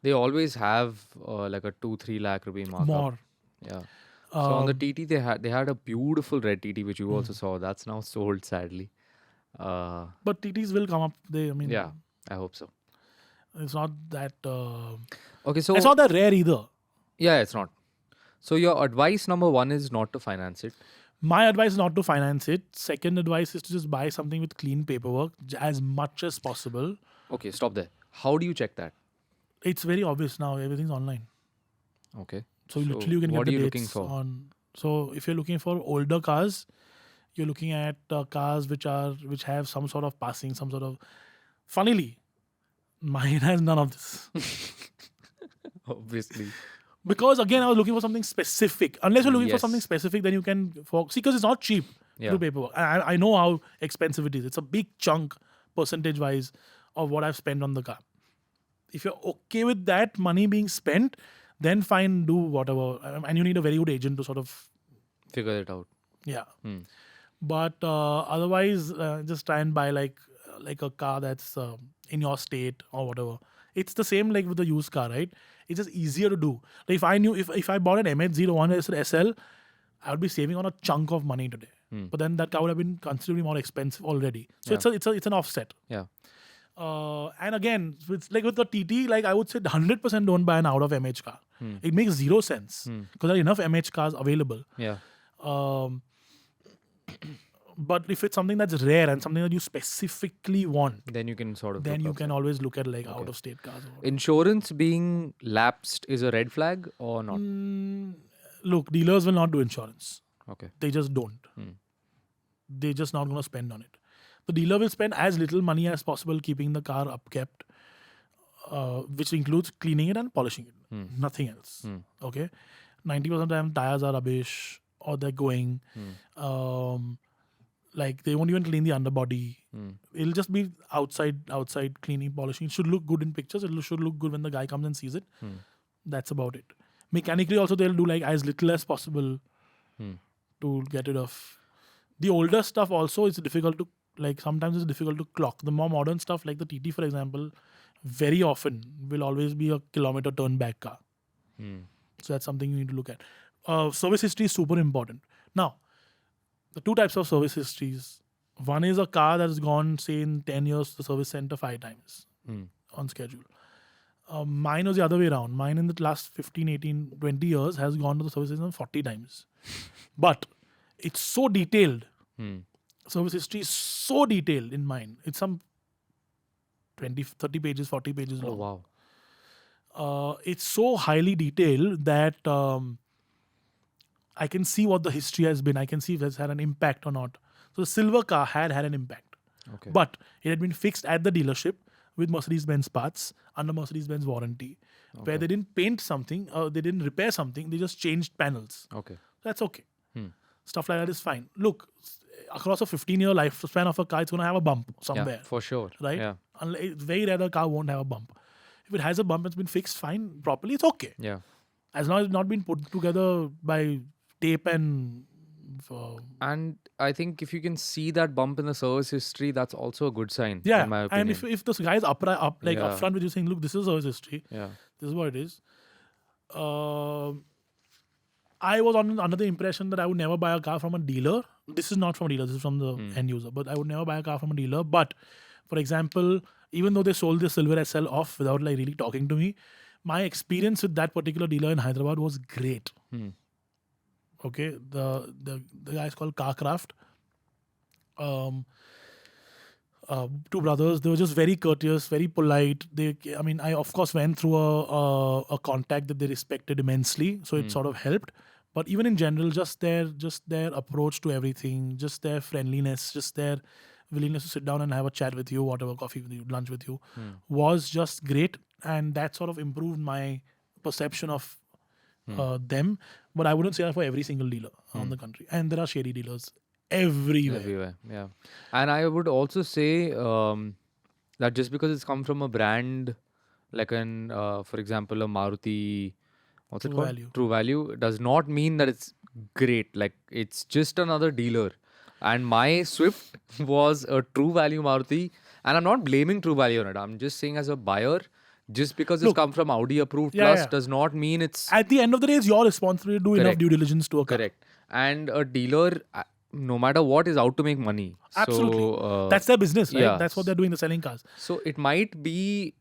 B: They always have like a 2-3 lakh rupee markup.
A: More.
B: Yeah. So on the TT they had a beautiful red TT which you also saw. That's now sold, sadly.
A: But TTs will come up.
B: Yeah, I hope so.
A: It's not that.
B: Okay, so
A: It's not that rare either.
B: yeah, it's not. So your advice number 1 is not to finance it.
A: My advice is not to finance it. Second advice is to just buy something with clean paperwork as much as possible.
B: Okay, stop there. How do you check that?
A: It's very obvious now. Everything's online.
B: Okay.
A: So literally you can
B: what
A: get
B: are
A: the
B: you
A: dates
B: looking for?
A: on. So if you're looking for older cars, you're looking at cars which have some sort of passing, some sort of. Funnily, mine has none of this.
B: Obviously.
A: Because again, I was looking for something specific. Unless you're looking for
B: Yes.
A: something specific, then you can see, because it's not cheap to
B: Yeah.
A: do paperwork. I know how expensive it is. It's a big chunk percentage wise of what I've spent on the car. If you're okay with that money being spent, then fine, do whatever. And you need a very good agent to sort of,
B: Figure it out.
A: yeah.
B: Hmm.
A: But otherwise, just try and buy like a car that's in your state or whatever. It's the same like with the used car, right? It's just easier to do. Like if I knew if I bought an MH01 SL, I would be saving on a chunk of money today. But then that car would have been considerably more expensive already. So
B: Yeah.
A: it's an offset.
B: Yeah.
A: And again, it's like with the TT, like I would say 100% don't buy an out of MH car. It makes zero sense because there are enough MH cars available.
B: Yeah.
A: Um, but if it's something that's rare and something that you specifically want,
B: Then you can sort of.
A: then
B: look
A: you
B: up
A: can
B: that.
A: always look at like out of state cars. Or whatever.
B: Insurance being lapsed is a red flag or not?
A: Look, dealers will not do insurance.
B: Okay.
A: They just don't. They're just not going to spend on it. The dealer will spend as little money as possible keeping the car upkept, which includes cleaning it and polishing it. Nothing else. Okay, 90% of the time tires are rubbish or they're going. Like they won't even clean the underbody. It'll just be outside cleaning, polishing. It should look good in pictures. It should look good when the guy comes and sees it. That's about it. Mechanically, also they'll do like as little as possible to get rid of. The older stuff also it's difficult to like. Sometimes it's difficult to clock. The more modern stuff like the TT, for example, very often will always be a kilometer turn back car. So that's something you need to look at. Service history is super important. Now, the two types of service histories. One is a car that's gone, say, in 10 years to the service center 5 times on schedule. Mine was the other way around. Mine in the last 15, 18, 20 years has gone to the service center 40 times. But it's so detailed. Service history is so detailed in mine. It's some 20, 30 pages, 40 pages long.
B: Oh wow.
A: It's so highly detailed that I can see what the history has been. I can see if it's had an impact or not. So the silver car had an impact.
B: Okay.
A: But it had been fixed at the dealership with Mercedes-Benz parts under Mercedes-Benz warranty. Where they didn't paint something, they didn't repair something, they just changed panels.
B: Okay.
A: That's okay. Stuff like that is fine. Look, across a 15-year lifespan of a car, it's going to have a bump somewhere.
B: Yeah, for sure.
A: Right?
B: Yeah.
A: It's very rare the car won't have a bump. If it has a bump, it's been fixed fine, properly, it's okay.
B: Yeah.
A: As long as it's not been put together by tape and...
B: And I think if you can see that bump in the service history, that's also a good sign.
A: yeah,
B: In my opinion.
A: and if this guy is up
B: Yeah.
A: front with you saying, look, this is service history,
B: Yeah.
A: this is what it is. I was under the impression that I would never buy a car from a dealer. This is not from a dealer, this is from the end user. But I would never buy a car from a dealer. But, for example, even though they sold the silver SL off without like really talking to me, my experience with that particular dealer in Hyderabad was great. Okay, the guy is called Carcraft. Two brothers. They were just very courteous, very polite. I of course went through a contact that they respected immensely, so it sort of helped. But even in general, just their approach to everything, just their friendliness, just their willingness to sit down and have a chat with you, whatever, coffee with you, lunch with you, was just great, and that sort of improved my perception of them. But I wouldn't say that for every single dealer on the country, and there are shady dealers everywhere.
B: Everywhere, yeah. And I would also say that just because it's come from a brand like for example, a Maruti, what's it
A: True
B: called?
A: Value.
B: True Value, does not mean that it's great. Like it's just another dealer. And my Swift was a True Value Maruti, and I'm not blaming True Value on it. I'm just saying as a buyer, just because it's come from Audi approved plus does not mean it's
A: At the end of the day, it's your responsibility to do enough due diligence to a car.
B: correct. And a dealer, no matter what, is out to make money.
A: Absolutely.
B: So,
A: That's their business, right?
B: yeah.
A: That's what they're doing, they're selling cars.
B: So it might be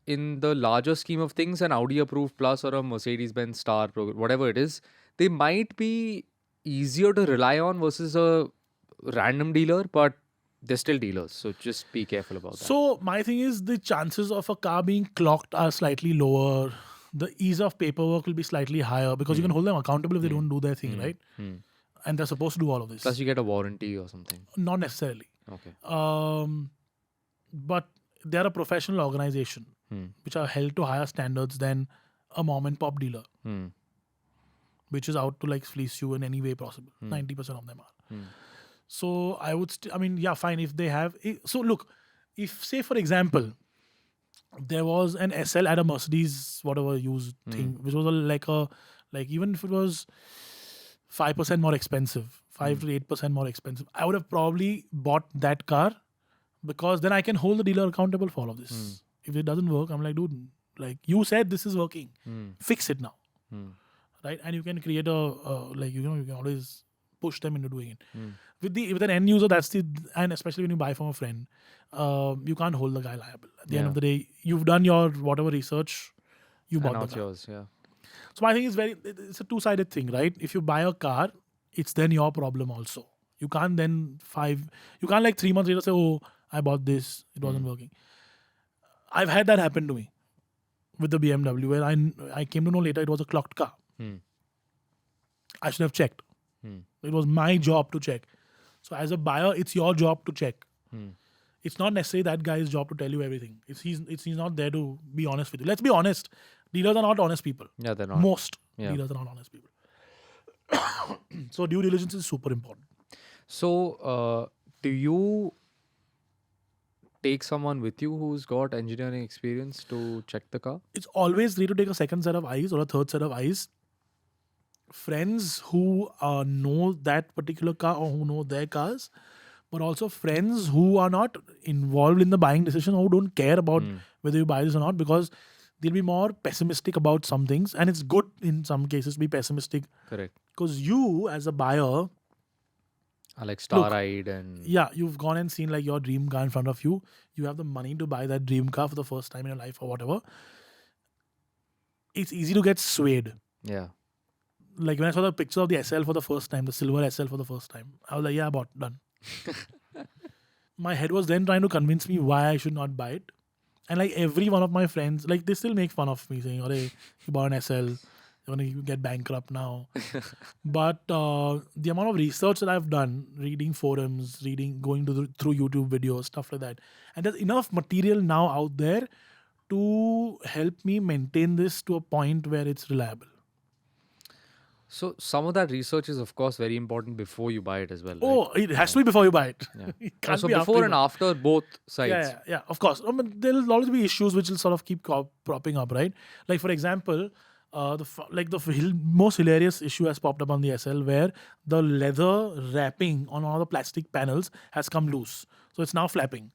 B: in the larger scheme of things, an Audi approved plus or a Mercedes-Benz Star, whatever it is, they might be easier to rely on versus a random dealer, but they're still dealers. So just be careful about that.
A: So my thing is the chances of a car being clocked are slightly lower. The ease of paperwork will be slightly higher because you can hold them accountable if they don't do their thing, right? And they're supposed to do all of this.
B: Plus you get a warranty or something.
A: Not necessarily.
B: Okay.
A: But they're a professional organization which are held to higher standards than a mom and pop dealer, which is out to like fleece you in any way possible. 90% of them are. So I would, fine if they have. So look, if say for example, there was an SL at a Mercedes, whatever used thing, which was like even if it was 5% more expensive, 5 to 8% more expensive, I would have probably bought that car because then I can hold the dealer accountable for all of this. If it doesn't work, I'm like, dude, like you said this is working, fix it now, right? And you can create like you can always push them into doing it. With an end user, and especially when you buy from a friend, you can't hold the guy liable. At the end of the day, you've done your whatever research, you
B: And
A: bought
B: now
A: the
B: it's
A: car.
B: yours. Yeah.
A: So I think it's a two-sided thing, right? If you buy a car, it's then your problem also. You can't like 3 months later say, oh, I bought this, it wasn't working. I've had that happen to me with the BMW where I came to know later it was a clocked car. I should have checked. It was my job to check. So as a buyer, it's your job to check. It's not necessarily that guy's job to tell you everything. He's not there to be honest with you. Let's be honest. Dealers are not honest people.
B: Yeah, they're not.
A: Most
B: Yeah.
A: dealers are not honest people. So due diligence is super important.
B: So, do you take someone with you who's got engineering experience to check the car?
A: It's always great to take a second set of eyes or a third set of eyes. Friends who know that particular car or who know their cars, but also friends who are not involved in the buying decision or who don't care about whether you buy this or not, because they'll be more pessimistic about some things. And it's good in some cases to be pessimistic
B: Correct.
A: because you as a buyer,
B: I like star-eyed and
A: yeah, you've gone and seen like your dream car in front of you. You have the money to buy that dream car for the first time in your life or whatever. It's easy to get swayed.
B: yeah.
A: Like when I saw the picture of the SL for the first time, the silver SL for the first time, I was like, yeah, done. My head was then trying to convince me why I should not buy it. And like every one of my friends, like they still make fun of me saying, "Hey, you bought an SL, you're gonna get bankrupt now." But the amount of research that I've done, reading forums, going through YouTube videos, stuff like that, and there's enough material now out there to help me maintain this to a point where it's reliable.
B: So some of that research is of course very important before you buy it as well. Right?
A: Oh, it has to be before you buy it.
B: Yeah.
A: It can't
B: So
A: be
B: before
A: you
B: and
A: buy it.
B: after both sides.
A: Yeah, of course. I mean, there'll always be issues which will sort of keep propping up, right? Like for example, the most hilarious issue has popped up on the SL where the leather wrapping on all the plastic panels has come loose, so it's now flapping.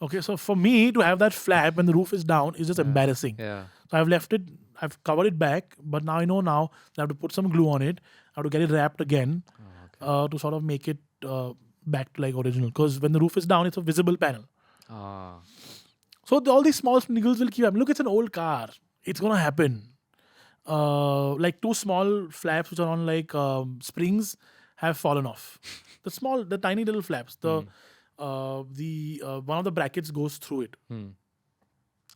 A: Okay, so for me to have that flap when the roof is down is just embarrassing.
B: Yeah.
A: So I've left it. I've covered it back, but now I know I have to put some glue on it. I have to get it wrapped again to sort of make it back to like original. Because when the roof is down, it's a visible panel.
B: Ah.
A: So all these small niggles will keep happening. Look, it's an old car. It's gonna happen. Like two small flaps which are on like springs have fallen off. The tiny little flaps. The one of the brackets goes through it.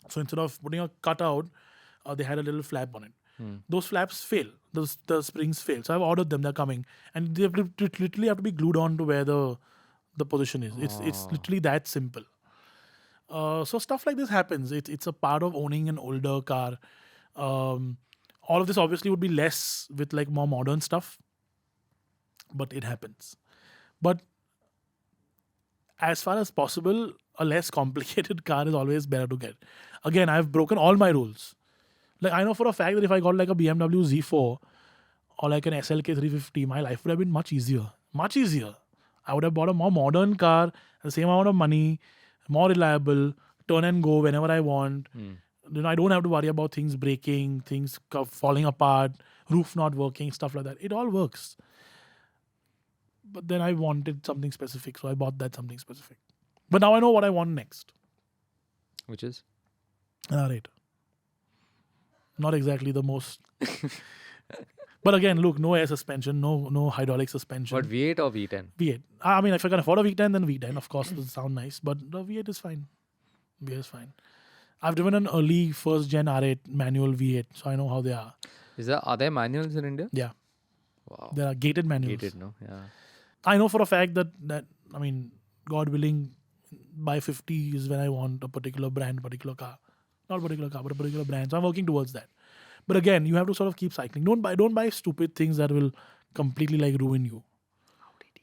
A: So instead of putting a cutout, they had a little flap on it. Those flaps fail. The springs fail. So I've ordered them. They're coming, and they literally have to be glued on to where the position is. It's literally that simple. So stuff like this happens. It's a part of owning an older car. All of this obviously would be less with like more modern stuff, but it happens. But as far as possible, a less complicated car is always better to get. Again, I've broken all my rules. Like I know for a fact that if I got like a BMW Z4 or like an SLK 350, my life would have been much easier. Much easier. I would have bought a more modern car, the same amount of money, more reliable, turn and go whenever I want. I don't have to worry about things breaking, things falling apart, roof not working, stuff like that. It all works. But then I wanted something specific, so I bought that something specific. But now I know what I want next.
B: Which is?
A: An R8. Not exactly the most. But again, look, no air suspension, no hydraulic suspension.
B: What, V8 or V10?
A: V8. I mean, if I can afford a V10, then V10. Of course, it will sound nice. But the V8 is fine. V8 is fine. I've driven an early first gen R8 manual V8, so I know how they are.
B: Are there manuals in India?
A: Yeah.
B: Wow.
A: There are gated manuals.
B: Gated, no? Yeah.
A: I know for a fact that I mean, God willing, by 50 is when I want a particular brand, particular car. Not a particular car, but a particular brand. So I'm working towards that. But again, you have to sort of keep cycling. Don't buy stupid things that will completely like ruin you.
B: Audi TT.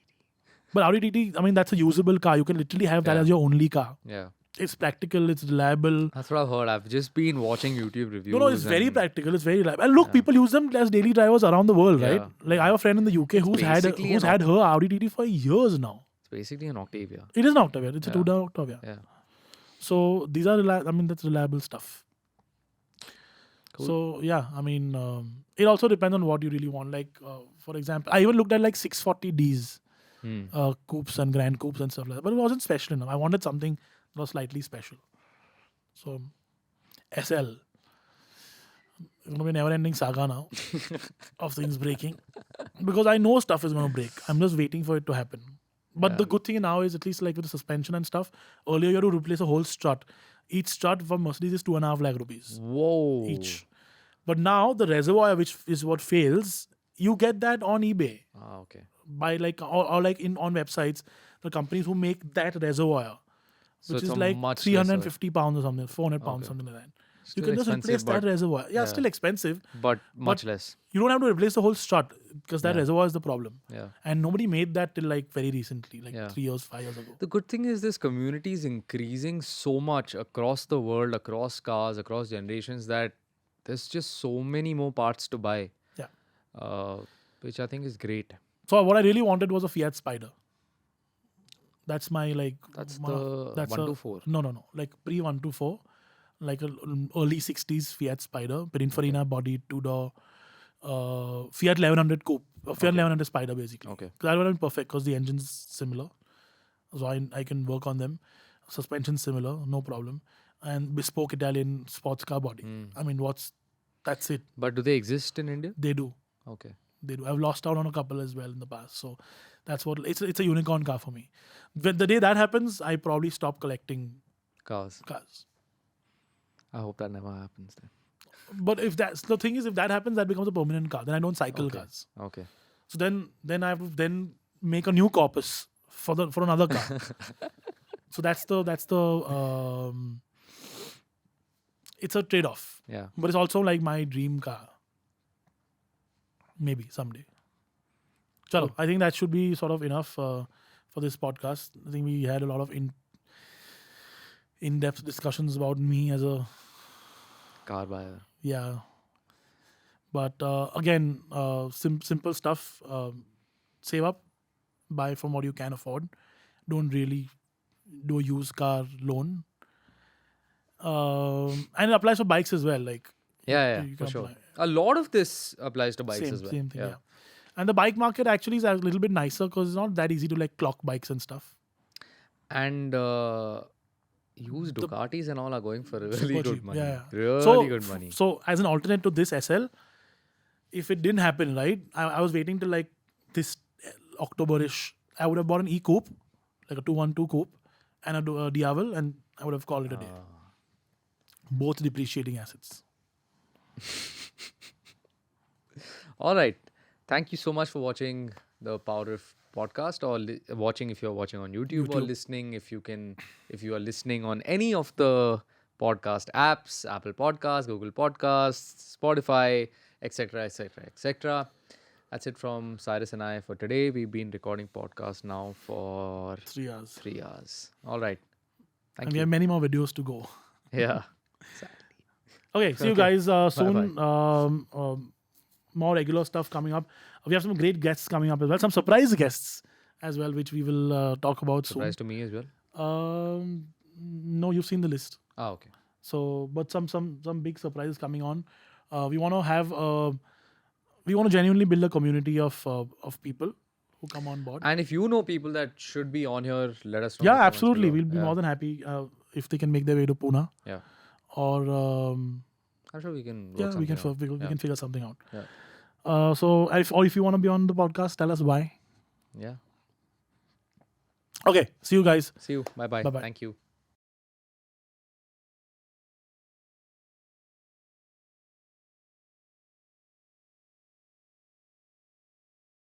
A: But Audi TT, I mean, that's a usable car. You can literally have that
B: Yeah.
A: as your only car.
B: Yeah.
A: It's practical. It's reliable.
B: That's what I've heard. I've just been watching YouTube reviews.
A: No, it's very
B: and
A: practical. It's very reliable. And look, people use them as daily drivers around the world, right?
B: Yeah.
A: Like I have a friend in the UK who's
B: basically
A: had her Audi TT for years now.
B: It's basically an Octavia.
A: It is an Octavia. It's a two-door Octavia.
B: Yeah.
A: So these are that's reliable stuff.
B: Cool.
A: So yeah, I mean, it also depends on what you really want. Like for example, I even looked at like 640Ds, coupes and grand coupes and stuff like that, but it wasn't special enough. I wanted something that was slightly special. So SL. It's going to be a never-ending saga now of things breaking, because I know stuff is going to break. I'm just waiting for it to happen. But the good thing now is, at least like with the suspension and stuff, earlier you had to replace a whole strut. Each strut for Mercedes is 2.5 lakh rupees
B: Whoa.
A: each. But now the reservoir, which is what fails, you get that on eBay
B: Okay.
A: by like or like on websites, the companies who make that reservoir,
B: So
A: which
B: it's
A: is
B: a
A: like
B: much
A: 350 pounds or something, 400 pounds,
B: Okay.
A: something like that.
B: Still
A: You can just
B: expensive,
A: replace that
B: but-
A: reservoir. Yeah,
B: yeah.
A: still expensive.
B: But much less.
A: You don't have to replace the whole strut because that
B: Yeah.
A: reservoir is the problem.
B: Yeah.
A: And nobody made that till like very recently, like
B: Yeah.
A: 3 years, 5 years ago.
B: The good thing is this community is increasing so much across the world, across cars, across generations, that there's just so many more parts to buy.
A: Yeah.
B: Which I think is great.
A: So what I really wanted was a Fiat Spider. That's my like.
B: That's
A: one of-
B: the
A: that's
B: 124.
A: No. Like pre-124, like a early 60s Fiat Spider, Pininfarina body, 2-door, Fiat 1100 coupe, Fiat 1100 Spider basically.
B: Okay.
A: That would have been perfect because the engine's similar, so I can work on them. Suspension similar, no problem, and bespoke Italian sports car body. I mean, that's it.
B: But do they exist in India?
A: They do.
B: Okay.
A: They do. I've lost out on a couple as well in the past. So that's what it's a unicorn car for me. When the day that happens, I probably stop collecting
B: Cars.
A: cars.
B: I hope that never happens then.
A: But if that's the thing is, if that happens, that becomes a permanent car. Then I don't cycle
B: Okay.
A: cars.
B: Okay.
A: So then I have to then make a new corpus for another car. So that's the it's a trade-off.
B: Yeah.
A: But it's also like my dream car. Maybe someday. Chalo, I think that should be sort of enough for this podcast. I think we had a lot of in-depth discussions about me as a
B: Car buyer.
A: yeah. But again, simple stuff. Save up, buy from what you can afford. Don't really do a used car loan. And it applies for bikes as well. Like
B: Yeah,
A: you
B: for
A: can
B: sure.
A: apply.
B: A lot of this applies to bikes
A: same,
B: as well.
A: same thing. Yeah. And the bike market actually is a little bit nicer because it's not that easy to like clock bikes and stuff.
B: And used Ducatis and all are going for really
A: Super
B: good
A: cheap.
B: money.
A: Yeah.
B: Really good money.
A: So as an alternate to this SL, if it didn't happen, right, I was waiting till like this October-ish. I would have bought an E-Coupe, like a 212 Coupe, and a Diavel, and I would have called it a day. Both depreciating assets.
B: All right. Thank you so much for watching the PowerDrift podcast, or watching if you're watching on YouTube, or listening if you are listening on any of the podcast apps, Apple Podcasts, Google Podcasts, Spotify, etc., etc., etc. That's it from Cyrus and I for today. We've been recording podcast now for
A: 3 hours.
B: 3 hours. All right. Thank
A: And we
B: you.
A: have many more videos to go.
B: Yeah.
A: Okay, see you guys soon. More regular stuff coming up. We have some great guests coming up as well. Some surprise guests as well, which we will talk about
B: Surprise to me as well.
A: soon. No, you've seen the list.
B: Okay.
A: So, but some big surprises coming on. We want to have we want to genuinely build a community of people who come on board.
B: And if you know people that should be on here, let us know. in the
A: Yeah,
B: comments
A: absolutely.
B: below.
A: We'll be
B: Yeah.
A: more than happy if they can make their way to Pune,
B: Yeah.
A: or
B: I'm sure we can.
A: yeah, we can
B: something out.
A: we can figure something out.
B: Yeah.
A: So if you want to be on the podcast, tell us why.
B: Yeah.
A: Okay, see you guys.
B: See you. Bye bye.
A: Bye-bye.
B: Thank you.